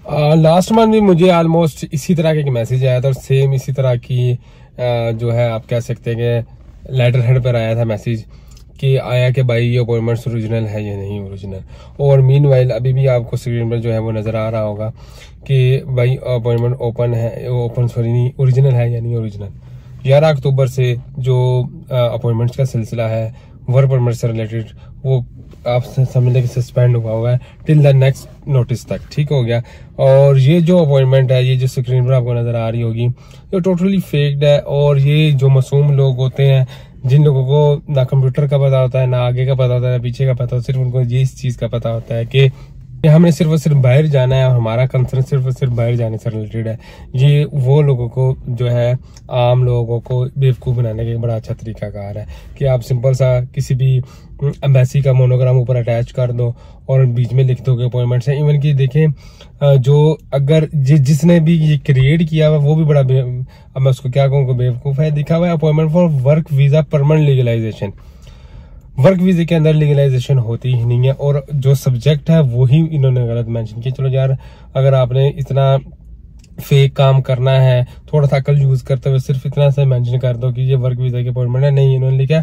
Last month भी मुझे almost इसी तरह का एक मैसेज आया था और सेम इसी तरह की जो है आप कह सकते हैं कि लेटर हेड पर आया था मैसेज कि आया कि भाई ये अपॉइंटमेंट्स ओरिजिनल है या नहीं ओरिजिनल। और मीनवाइल अभी भी आपको स्क्रीन पर जो है वो नज़र आ रहा होगा कि भाई अपॉइंटमेंट नहीं ओरिजिनल है या नहीं ओरिजिनल। 11 अक्टूबर से जो अपॉइंटमेंट्स का सिलसिला है वर्क परमिट से रिलेटेड वो आप समझ लें कि सस्पेंड हुआ है टिल द नेक्स्ट नोटिस तक, ठीक हो गया। और ये जो अपॉइंटमेंट है, ये जो स्क्रीन पर आपको नजर आ रही होगी, ये टोटली फेक्ड है। और ये जो मासूम लोग होते हैं, जिन लोगों को ना कंप्यूटर का पता होता है, ना आगे का पता होता है, ना पीछे का पता होता है, सिर्फ उनको ये इस चीज का पता होता है कि हमने सिर्फ और सिर्फ बाहर जाना है और हमारा कंसर्न सिर्फ और सिर्फ बाहर जाने से रिलेटेड है। ये वो लोगों को जो है आम लोगों को बेवकूफ़ बनाने का एक बड़ा अच्छा तरीकाकार है कि आप सिंपल सा किसी भी एम्बेसी का मोनोग्राम ऊपर अटैच कर दो और बीच में लिख दो कि अपॉइंटमेंट्स हैं। इवन कि देखें जो अगर जिसने भी ये क्रिएट किया हुआ वो भी बड़ा, अब मैं उसको क्या कहूँ, बेवकूफ़ है। लिखा हुआ है appointment for work visa permanent legalisation. Work वीजे के अंदर लीगलाइजेशन होती ही नहीं है और जो सब्जेक्ट है वही इन्होंने गलत मेंशन किया। चलो यार, अगर आपने इतना फेक काम करना है, थोड़ा सा अकल यूज करते हुए सिर्फ इतना सा मेंशन कर दो कि ये वर्क वीजा की अपॉइंटमेंट है। नहीं, इन्होंने लिखा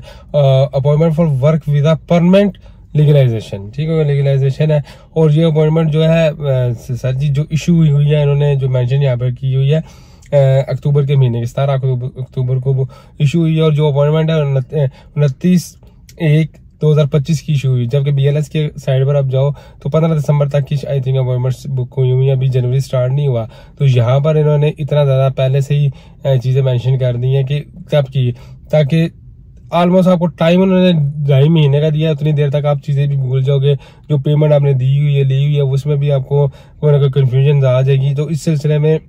appointment for work visa permanent legalisation, ठीक है, लीगलाइजेशन है। और ये अपॉइंटमेंट जो है सर जी जो इशू हुई है, इन्होंने जो मेंशन यहाँ पर की हुई है अक्टूबर के महीने के 17 अक्टूबर को इशू हुई है। और जो अपॉइंटमेंट है 29/1/2025 की इशू हुई, जबकि BLS के साइड पर आप जाओ तो 15 दिसंबर तक की आई थिंक अपॉइंटमेंट्स बुक हुई हुई, अभी जनवरी स्टार्ट नहीं हुआ। तो यहाँ पर इन्होंने इतना ज्यादा पहले से ही चीजें मेंशन कर दी हैं कि कब की, ताकि ऑलमोस्ट आपको टाइम उन्होंने 2.5 महीने का दिया, उतनी देर तक आप चीजें भी भूल जाओगे। जो पेमेंट आपने दी हुई है, ली हुई है, उसमें भी आपको कोई ना कोई कंफ्यूजन आ जाएगी। तो इस सिलसिले में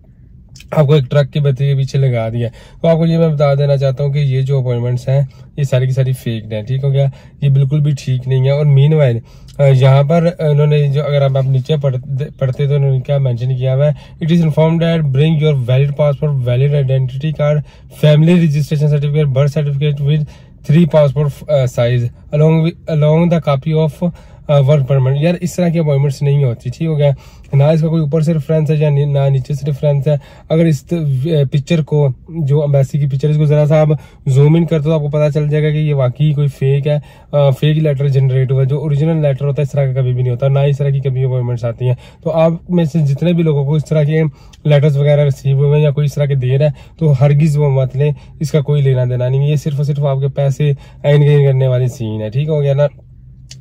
आपको एक ट्रक की बत्ती के पीछे लगा दिया। तो आपको ये मैं बता देना चाहता हूँ कि ये जो अपॉइंटमेंट्स हैं ये सारी की सारी फेक हैं, ठीक हो गया। ये बिल्कुल भी ठीक नहीं है। और मीनवाइल यहाँ पर इन्होंने जो, अगर आप नीचे पढ़ते तो इन्होंने क्या मेंशन किया हुआ है, it is informed that bring your valid passport, valid identity card, family registration certificate, birth certificate with 3 passport size along the copy of work permit. यार इस तरह की अपॉइंटमेंट्स नहीं होती, ठीक हो गया। ना इसका कोई ऊपर से रेफरेंस है या ना नीचे से रेफरेंस है। अगर इस पिक्चर को, जो एम्बेसी की पिक्चर, इसको जरा सा आप जूम इन करते हो तो आपको पता चल जाएगा कि ये वाकई कोई फेक है, फेक लेटर जनरेट हुआ है। जो ओरिजिनल लेटर होता है इस तरह का कभी भी नहीं होता, ना इस तरह की कभी अपॉइंटमेंट्स आती हैं। तो आप में से जितने भी लोगों को इस तरह के लेटर्स वगैरह रिसीव हुए या कोई इस तरह के दे रहा है तो हरगिज वो मत लें, इसका कोई लेना देना नहीं है। ये सिर्फ और सिर्फ आपके पैसे गेन करने वाली सीन है, ठीक हो गया ना।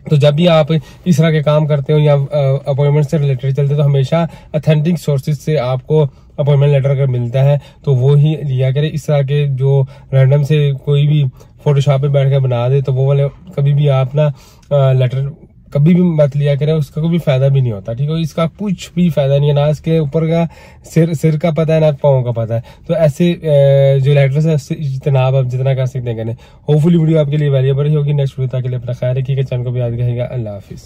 तो जब भी आप इस तरह के काम करते हो या अपॉइंटमेंट से रिलेटेड चलते हो तो हमेशा ऑथेंटिक सोर्सेज से आपको अपॉइंटमेंट लेटर अगर मिलता है तो वो ही लिया करें। इस तरह के जो रैंडम से कोई भी फोटोशॉप पे बैठ कर बना दे तो वो वाले कभी भी आप ना लेटर कभी भी मत लिया करें, उसका कोई भी फायदा भी नहीं होता, ठीक है। इसका कुछ भी फायदा नहीं है, ना इसके ऊपर का सिर का पता है ना पाँव का पता है। तो ऐसे जो लेटर्स है उससे इज्तनाब आप जितना कर सकते हैं करें। होपफुली वीडियो आपके लिए वैल्यूएबल होगी। नेक्स्ट वीडियो तक के लिए अपना ख्याल रखिएगा, चैनल को भी याद रखिएगा। अल्लाह हाफिज।